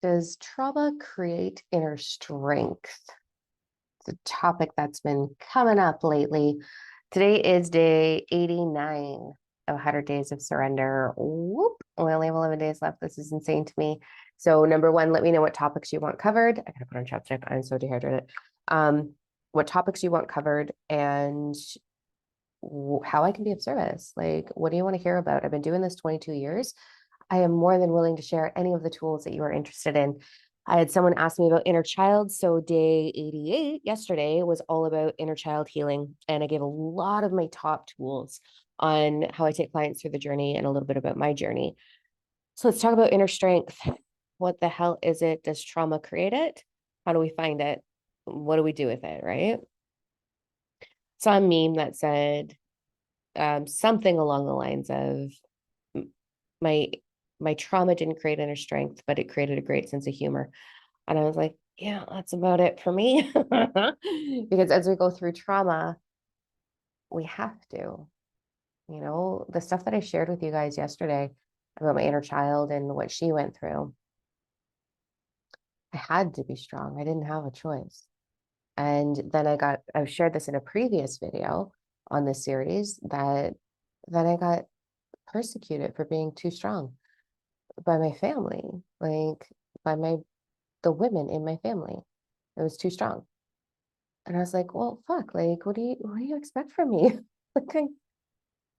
Does trauma create inner strength? It's a topic that's been coming up lately. Today is day 89 of 100 Days of Surrender. Whoop, we only have 11 days left. This is insane to me. So, number one, let me know what topics you want covered. I gotta put on chapstick. I'm so dehydrated. Um, what topics you want covered and how I can be of service. Like, what do you want to hear about? I've been doing this 22 years. I am more than willing to share any of the tools that you are interested in. I had someone ask me about inner child. So, day 88 yesterday was all about inner child healing. And I gave a lot of my top tools on how I take clients through the journey and a little bit about my journey. So, let's talk about inner strength. What the hell is it? Does trauma create it? How do we find it? What do we do with it? Right? Saw a meme that said something along the lines of my my trauma didn't create inner strength, but it created a great sense of humor. And I was like, yeah, that's about it for me. Because as we go through trauma, we have to, the stuff that I shared with you guys yesterday about my inner child and what she went through, I had to be strong. I didn't have a choice. And then I've shared this in a previous video on this series that I got persecuted for being too strong by my family, like by the women in my family. It was too strong. And I was like, well, fuck, like, what do you expect from me? Like, I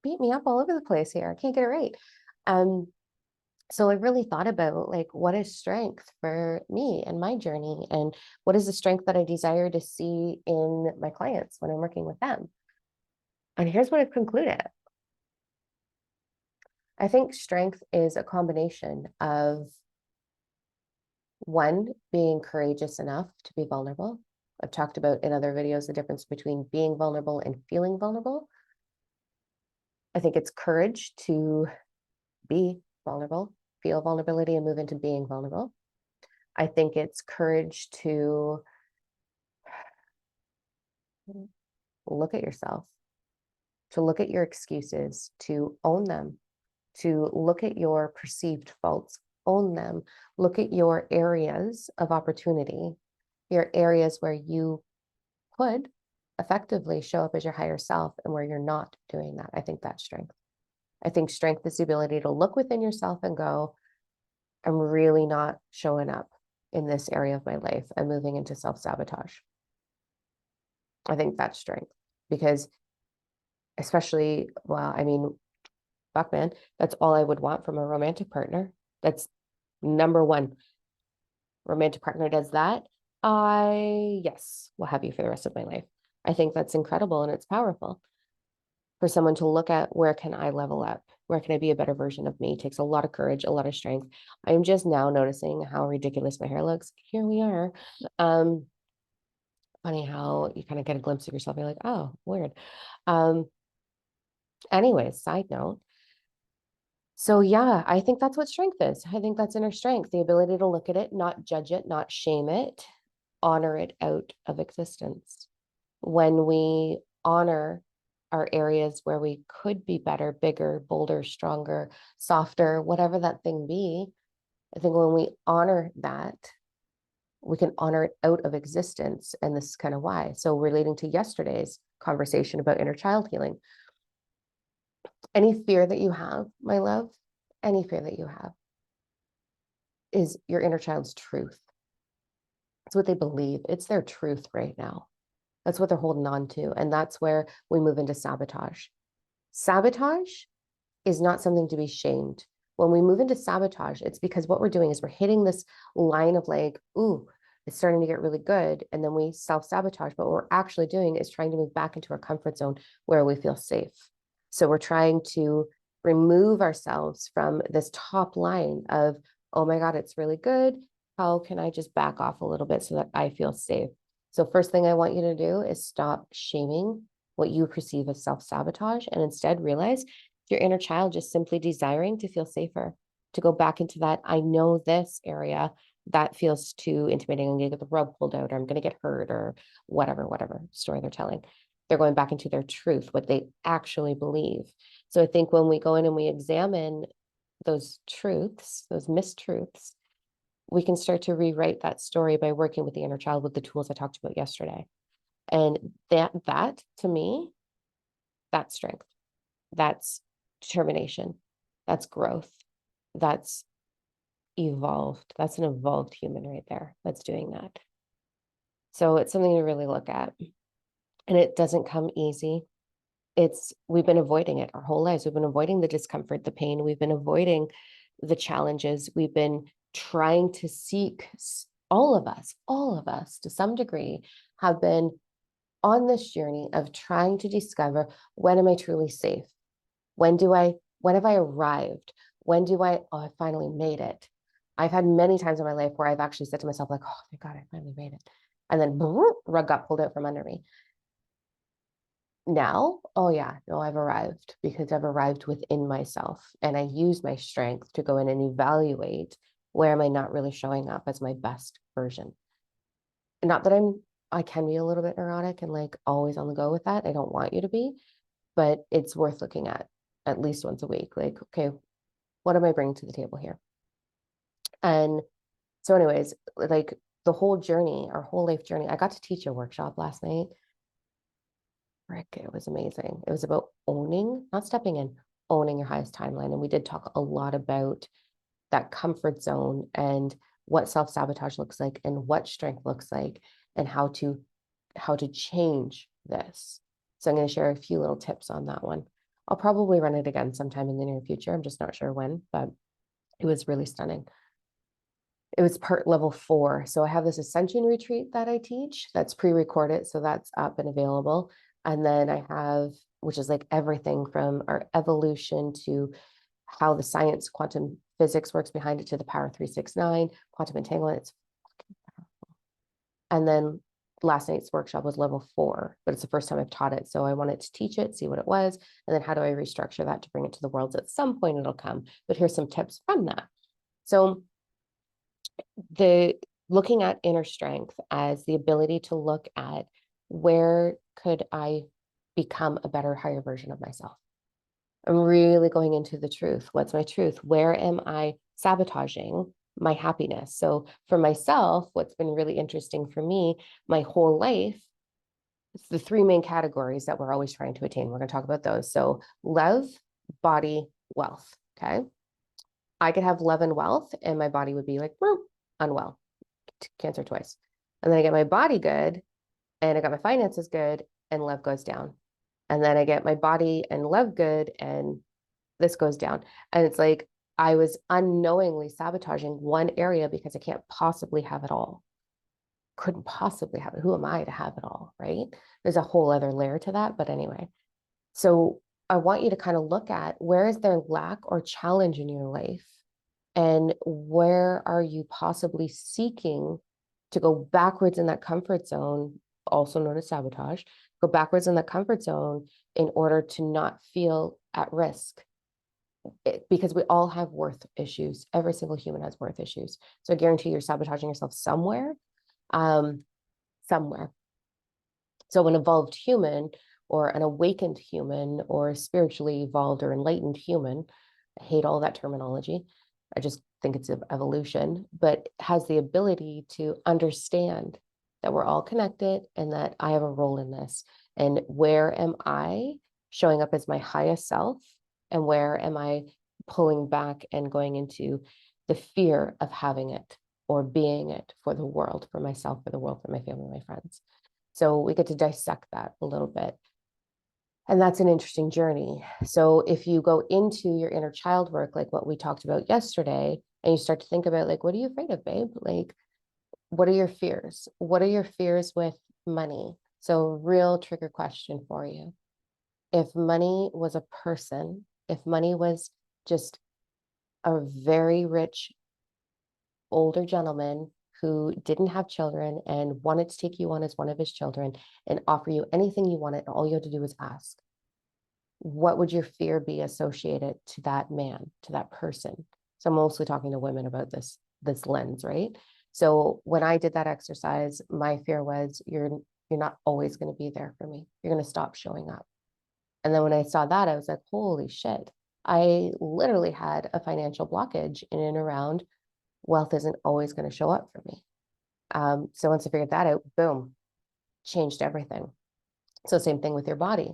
beat me up all over the place here. I can't get it right. Um, so I really thought about like what is strength for me and my journey, and what is the strength that I desire to see in my clients when I'm working with them. And here's what I've concluded. I think strength is a combination of one, being courageous enough to be vulnerable. I've talked about in other videos the difference between being vulnerable and feeling vulnerable. I think it's courage to be vulnerable, feel vulnerability, and move into being vulnerable. I think it's courage to look at yourself, to look at your excuses, to own them, to look at your perceived faults, own them, look at your areas of opportunity, your areas where you could effectively show up as your higher self and where you're not doing that. I think that's strength. I think strength is the ability to look within yourself and go, I'm really not showing up in this area of my life. I'm moving into self-sabotage. I think that's strength because especially, well, I mean, fuck man, that's all I would want from a romantic partner. That's number one. Romantic partner does that. Yes, will have you for the rest of my life. I think that's incredible and it's powerful for someone to look at where can I level up? Where can I be a better version of me? It takes a lot of courage, a lot of strength. I'm just now noticing how ridiculous my hair looks. Here we are. Um, Funny how you kind of get a glimpse of yourself. You're like, oh, weird. Um, Anyways, side note. So yeah, I think that's what strength is. I think that's inner strength, the ability to look at it, not judge it, not shame it, honor it out of existence. When we honor our areas where we could be better, bigger, bolder, stronger, softer, whatever that thing be, I think when we honor that, we can honor it out of existence. And this is kind of why. So, relating to yesterday's conversation about inner child healing, any fear that you have, my love, any fear that you have is your inner child's truth. It's what they believe, it's their truth right now. That's what they're holding on to. And that's where we move into sabotage. Sabotage is not something to be shamed. When we move into sabotage, it's because what we're doing is we're hitting this line of like, ooh, it's starting to get really good. And then we self-sabotage. But what we're actually doing is trying to move back into our comfort zone where we feel safe. So we're trying to remove ourselves from this top line of, oh my God, it's really good. How can I just back off a little bit so that I feel safe? So first thing I want you to do is stop shaming what you perceive as self-sabotage and instead realize your inner child just simply desiring to feel safer, to go back into that, I know this area that feels too intimidating. I'm going to get the rug pulled out, or I'm going to get hurt, or whatever story they're telling. They're going back into their truth, what they actually believe. So I think when we go in and we examine those truths, those mistruths, we can start to rewrite that story by working with the inner child with the tools I talked about yesterday. And that to me, that's strength. That's determination. That's growth. That's evolved. That's an evolved human right there that's doing that. So it's something to really look at. And it doesn't come easy. We've been avoiding it our whole lives. We've been avoiding the discomfort, the pain. We've been avoiding the challenges. We've been trying to seek, all of us to some degree have been on this journey of trying to discover, when am I truly safe? When have I arrived? Oh, I finally made it. I've had many times in my life where I've actually said to myself, like, oh my God, I finally made it. And then rug got pulled out from under me. Now, oh yeah, no, I've arrived, because I've arrived within myself, and I use my strength to go in and evaluate, where am I not really showing up as my best version? Not that I can be a little bit neurotic and like always on the go with that. I don't want you to be, but it's worth looking at least once a week. Like, okay, what am I bringing to the table here? And so anyways, like the whole journey, our whole life journey, I got to teach a workshop last night. Frick, it was amazing. It was about owning, not stepping in, owning your highest timeline. And we did talk a lot about that comfort zone and what self-sabotage looks like and what strength looks like, and how to change this. So I'm going to share a few little tips on that one. I'll probably run it again sometime in the near future. I'm just not sure when, but it was really stunning. It was part level 4. So I have this ascension retreat that I teach that's pre-recorded. So that's up and available. And then I have, which is like everything from our evolution to how the science, quantum physics works behind it, to the power 369, quantum entanglement. It's fucking powerful. And then last night's workshop was level 4, but it's the first time I've taught it. So I wanted to teach it, see what it was, and then how do I restructure that to bring it to the world? At some point it'll come, but here's some tips from that. So looking at inner strength as the ability to look at, where could I become a better, higher version of myself? I'm really going into the truth. What's my truth? Where am I sabotaging my happiness? So for myself, what's been really interesting for me, my whole life, it's the 3 main categories that we're always trying to attain. We're going to talk about those. So love, body, wealth. Okay. I could have love and wealth, and my body would be like, unwell, cancer twice. And then I get my body good, and I got my finances good, and love goes down. And then I get my body and love good, and this goes down. And it's like I was unknowingly sabotaging one area because I can't possibly have it all. Couldn't possibly have it. Who am I to have it all, right? There's a whole other layer to that. But anyway, so I want you to kind of look at, where is there lack or challenge in your life? And where are you possibly seeking to go backwards in that comfort zone, also known as sabotage, go backwards in that comfort zone in order to not feel at risk? Because we all have worth issues. Every single human has worth issues. So I guarantee you're sabotaging yourself somewhere, somewhere. So an evolved human, or an awakened human, or spiritually evolved or enlightened human, I hate all that terminology. I just think it's evolution, but has the ability to understand that we're all connected and that I have a role in this. And where am I showing up as my highest self? And where am I pulling back and going into the fear of having it or being it for the world, for myself, for the world, for my family, my friends? So we get to dissect that a little bit. And that's an interesting journey. So if you go into your inner child work, like what we talked about yesterday, and you start to think about, like, what are you afraid of, babe? Like, what are your fears? What are your fears with money? So real trigger question for you. If money was a person, if money was just a very rich older gentleman who didn't have children and wanted to take you on as one of his children and offer you anything you wanted, and all you had to do was ask, what would your fear be associated to that man, to that person? So I'm mostly talking to women about this lens, right? So when I did that exercise, my fear was, you're not always going to be there for me. You're going to stop showing up. And then when I saw that, I was like, holy shit. I literally had a financial blockage in and around wealth isn't always going to show up for me. So once I figured that out, boom, changed everything. So same thing with your body.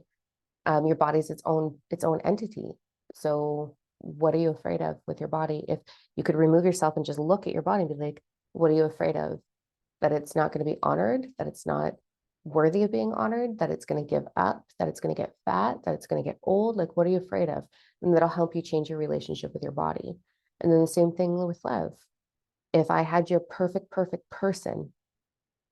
Your body's its own entity. So what are you afraid of with your body? If you could remove yourself and just look at your body and be like, what are you afraid of? That it's not going to be honored, that it's not worthy of being honored, that it's going to give up, that it's going to get fat, that it's going to get old. Like, what are you afraid of? And that'll help you change your relationship with your body. And then the same thing with love. If I had your perfect person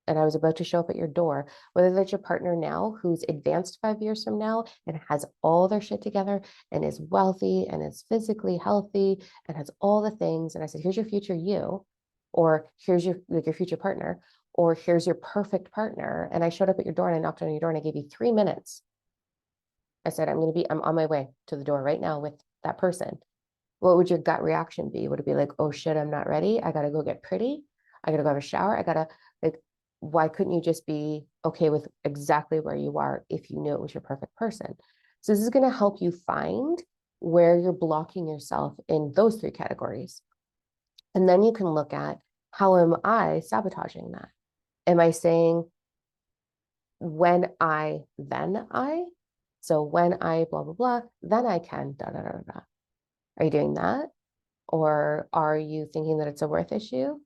and I was about to show up at your door, whether that's your partner now who's advanced 5 years from now and has all their shit together and is wealthy and is physically healthy and has all the things. And I said, here's your future you, or here's your future partner, or here's your perfect partner. And I showed up at your door and I knocked on your door and I gave you 3 minutes. I said, I'm on my way to the door right now with that person. What would your gut reaction be? Would it be like, oh shit, I'm not ready. I got to go get pretty. I got to go have a shower. Like, why couldn't you just be okay with exactly where you are if you knew it was your perfect person? So this is going to help you find where you're blocking yourself in those 3 categories. And then you can look at, how am I sabotaging that? Am I saying when I, then I? So when I blah, blah, blah, then I can da, da, da, da. Are you doing that? Or are you thinking that it's a worth issue?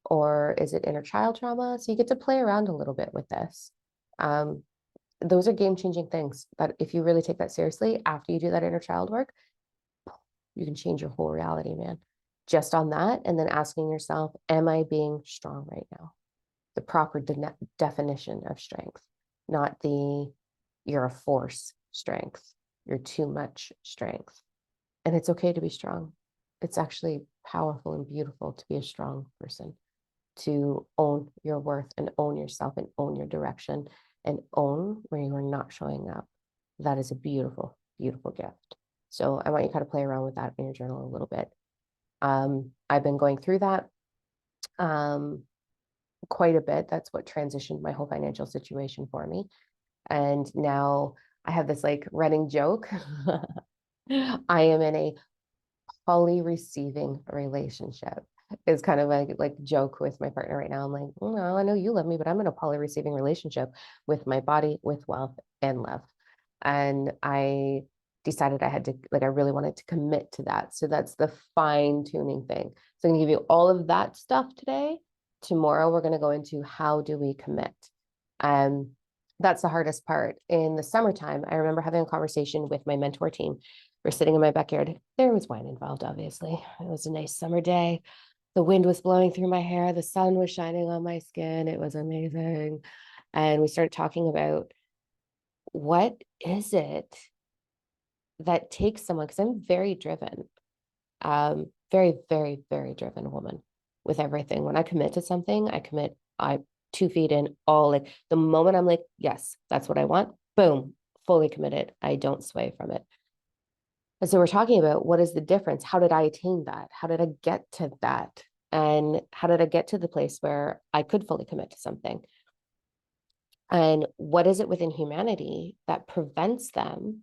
Or is it inner child trauma? So you get to play around a little bit with this. Those are game-changing things that if you really take that seriously, after you do that inner child work, you can change your whole reality, man. Just on that, and then asking yourself, am I being strong right now? The proper definition of strength, not the you're a force strength, you're too much strength. And it's okay to be strong. It's actually powerful and beautiful to be a strong person, to own your worth and own yourself and own your direction and own where you are not showing up. That is a beautiful, beautiful gift. So I want you to kind of play around with that in your journal a little bit. I've been going through that quite a bit. That's what transitioned my whole financial situation for me. And now I have this like running joke. I am in a poly receiving relationship. Is kind of like joke with my partner right now. I'm like, no, I know you love me, but I'm in a poly receiving relationship with my body, with wealth and love. And I decided I had to, like, I really wanted to commit to that. So that's the fine tuning thing. So I'm gonna give you all of that stuff today. Tomorrow we're gonna go into how do we commit. That's the hardest part. In the summertime, I remember having a conversation with my mentor team. We're sitting in my backyard. There was wine involved, obviously. It was a nice summer day. The wind was blowing through my hair. The sun was shining on my skin. It was amazing. And we started talking about, what is it that takes someone, because I'm very driven, very, very, very driven woman with everything. When I commit to something, I 2 feet in, all, like the moment I'm like, yes, that's what I want, boom, fully committed. I don't sway from it. And so we're talking about, what is the difference? How did I attain that? How did I get to that? And how did I get to the place where I could fully commit to something? And what is it within humanity that prevents them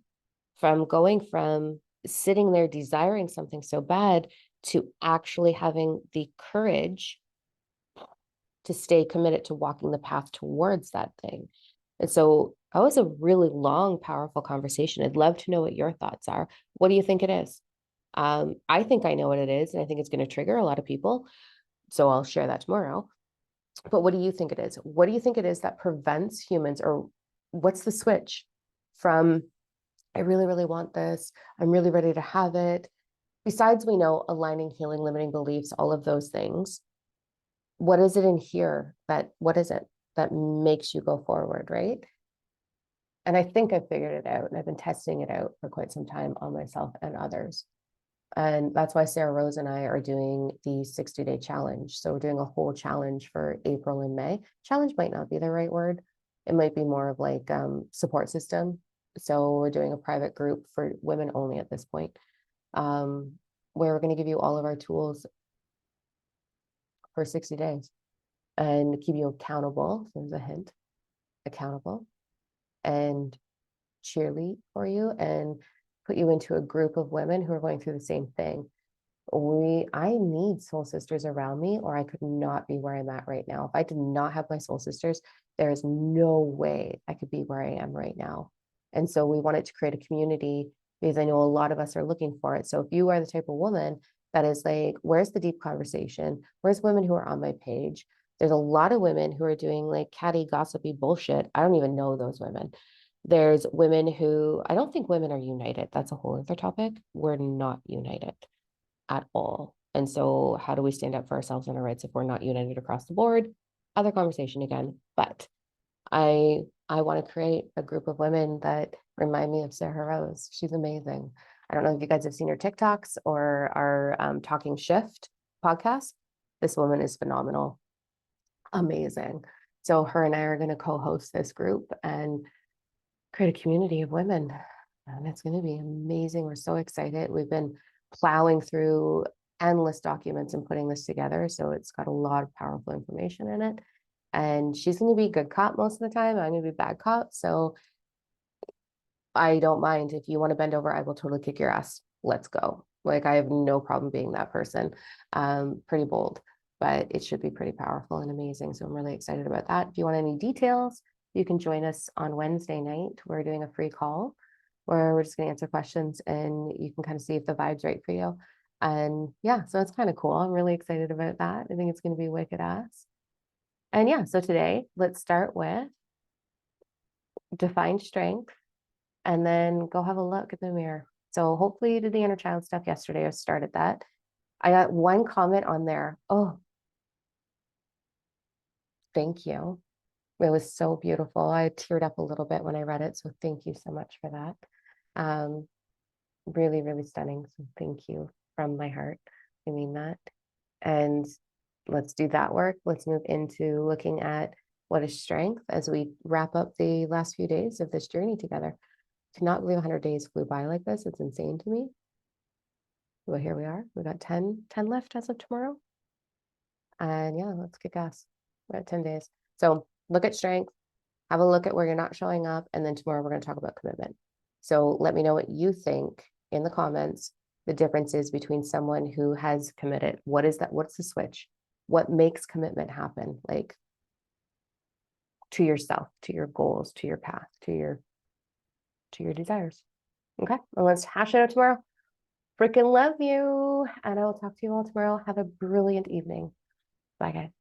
from going from sitting there desiring something so bad to actually having the courage to stay committed to walking the path towards that thing? And so that was a really long, powerful conversation. I'd love to know what your thoughts are. What do you think it is? I think I know what it is, and I think it's going to trigger a lot of people. So I'll share that tomorrow. But what do you think it is? What do you think it is that prevents humans, or what's the switch from, I really, really want this, I'm really ready to have it? Besides, we know aligning, healing, limiting beliefs, all of those things. What is it in here what is it that makes you go forward, right? And I think I figured it out, and I've been testing it out for quite some time on myself and others. And that's why Sarah Rose and I are doing the 60-day challenge. So we're doing a whole challenge for April and May. Challenge might not be the right word. It might be more of like support system. So we're doing a private group for women only at this point, where we're going to give you all of our tools for 60 days and keep you accountable. So there's a hint, accountable, and cheerlead for you and put you into a group of women who are going through the same thing. I need soul sisters around me, or I could not be where I'm at right now. If I did not have my soul sisters, there is no way I could be where I am right now. And so we wanted to create a community because I know a lot of us are looking for it. So if you are the type of woman that is like, where's the deep conversation? Where's women who are on my page? There's a lot of women who are doing like catty, gossipy bullshit. I don't even know those women. There's women who, I don't think women are united. That's a whole other topic. We're not united at all. And so how do we stand up for ourselves and our rights if we're not united across the board? Other conversation again. But I want to create a group of women that remind me of Sarah Rose. She's amazing. I don't know if you guys have seen her TikToks or our Talking Shift podcast. This woman is phenomenal, amazing. So her and I are going to co-host this group and create a community of women. And it's going to be amazing. We're so excited. We've been plowing through endless documents and putting this together. So it's got a lot of powerful information in it. And she's going to be good cop most of the time. I'm going to be bad cop. So I don't mind. If you want to bend over, I will totally kick your ass. Let's go. Like, I have no problem being that person. Pretty bold, but it should be pretty powerful and amazing. So I'm really excited about that. If you want any details, you can join us on Wednesday night. We're doing a free call where we're just going to answer questions and you can kind of see if the vibe's right for you. And yeah, so it's kind of cool. I'm really excited about that. I think it's going to be wicked ass. And yeah, so today let's start with define strength and then go have a look in the mirror. So hopefully you did the inner child stuff yesterday or started that. I got one comment on there. Oh, thank you. It was so beautiful. I teared up a little bit when I read it. So thank you so much for that. Really, really stunning. So thank you from my heart. I mean that. And let's do that work. Let's move into looking at what is strength as we wrap up the last few days of this journey together. Cannot believe 100 days flew by like this. It's insane to me. Well, here we are. We got 10 left as of tomorrow. And yeah, let's kick ass. We're at 10 days. So look at strength, have a look at where you're not showing up. And then tomorrow we're going to talk about commitment. So let me know what you think in the comments, the differences between someone who has committed. What is that? What's the switch? What makes commitment happen? Like to yourself, to your goals, to your path, to your desires. Okay. Well, let's hash it out tomorrow. Freaking love you. And I will talk to you all tomorrow. Have a brilliant evening. Bye, guys.